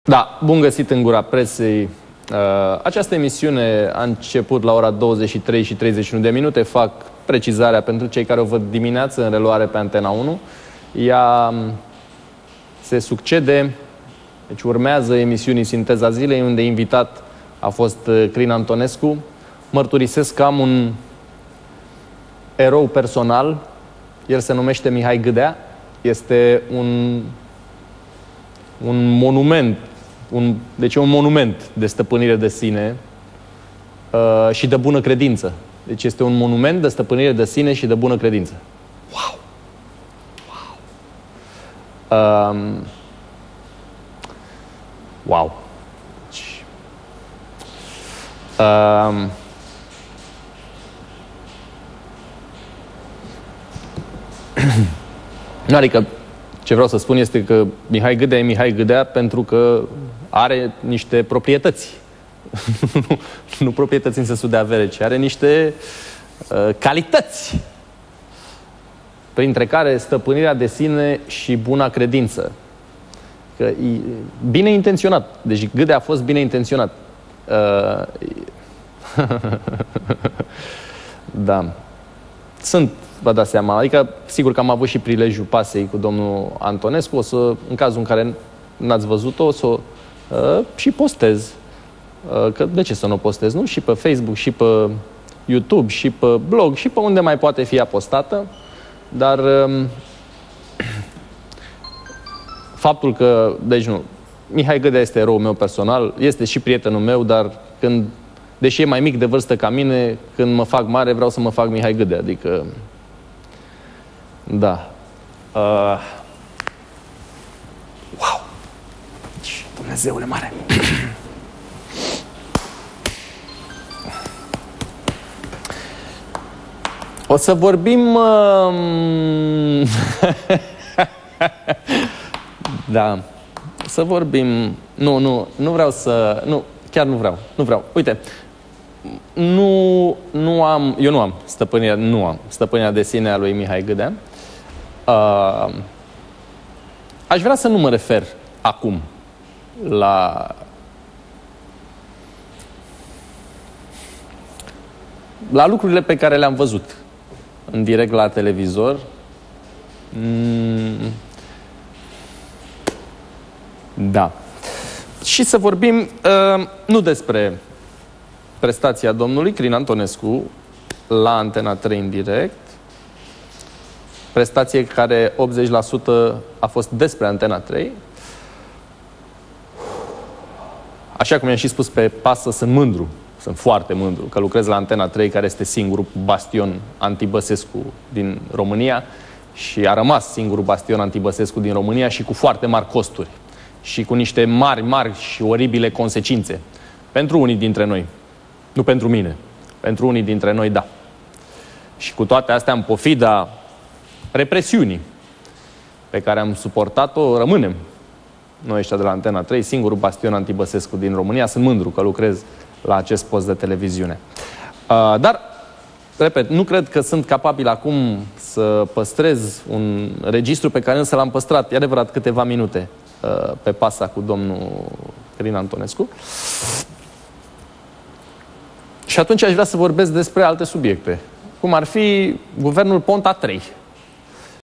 Da, bun găsit în Gura Presei. Această emisiune a început la ora 23:31. Fac precizarea pentru cei care o văd dimineață în reluare pe Antena 1. Ea se succede, deci urmează emisiunii Sinteza Zilei, unde invitat a fost Crin Antonescu. Mărturisesc că am un erou personal. El se numește Mihai Gâdea. Este un monument, deci un monument de stăpânire de sine și de bună credință. Deci este un monument de stăpânire de sine și de bună credință. Wow! Wow! Wow! Deci, adică, ce vreau să spun este că Mihai Gâdea e Mihai Gâdea pentru că are niște proprietăți. Nu proprietăți în sensul de avere, ci are niște calități. Printre care stăpânirea de sine și buna credință. Că e bine intenționat. Deci Gâdea a fost bine intenționat. Da. Vă dați seama, adică sigur că am avut și prilejul pasei cu domnul Antonescu, în cazul în care n-ați văzut-o, o să și postez. Că de ce să nu postez, nu? Și pe Facebook, și pe YouTube, și pe blog, și pe unde mai poate fi apostată. Dar faptul că, deci nu, Mihai Gâdea este eroul meu personal, este și prietenul meu, dar deși e mai mic de vârstă ca mine, când mă fac mare, vreau să mă fac Mihai Gâdea, adică da. Wow! Dumnezeule mare! O să vorbim... Da. Să vorbim... Nu vreau să... Nu, chiar nu vreau. Uite, eu nu am stăpânirea de sine a lui Mihai Gâdea. Aș vrea să nu mă refer acum la lucrurile pe care le-am văzut în direct la televizor. Da. Și să vorbim nu despre prestația domnului Crin Antonescu la Antena 3 în direct, prestație care 80% a fost despre Antena 3. Așa cum i-am și spus pe pasă, sunt foarte mândru că lucrez la Antena 3, care este singurul bastion anti-Băsescu din România și a rămas singurul bastion anti-Băsescu din România și cu foarte mari costuri și cu niște mari și oribile consecințe. Pentru unii dintre noi. Nu pentru mine. Pentru unii dintre noi, da. Și cu toate astea, în pofida represiunii pe care am suportat-o, rămânem noi ăștia de la Antena 3, singurul bastion anti-Băsescu din România. Sunt mândru că lucrez la acest post de televiziune. Dar, repet, nu cred că sunt capabil acum să păstrez un registru pe care însă l-am păstrat, e adevărat, câteva minute pe pasa cu domnul Crin Antonescu. Și atunci aș vrea să vorbesc despre alte subiecte, cum ar fi guvernul Ponta 3.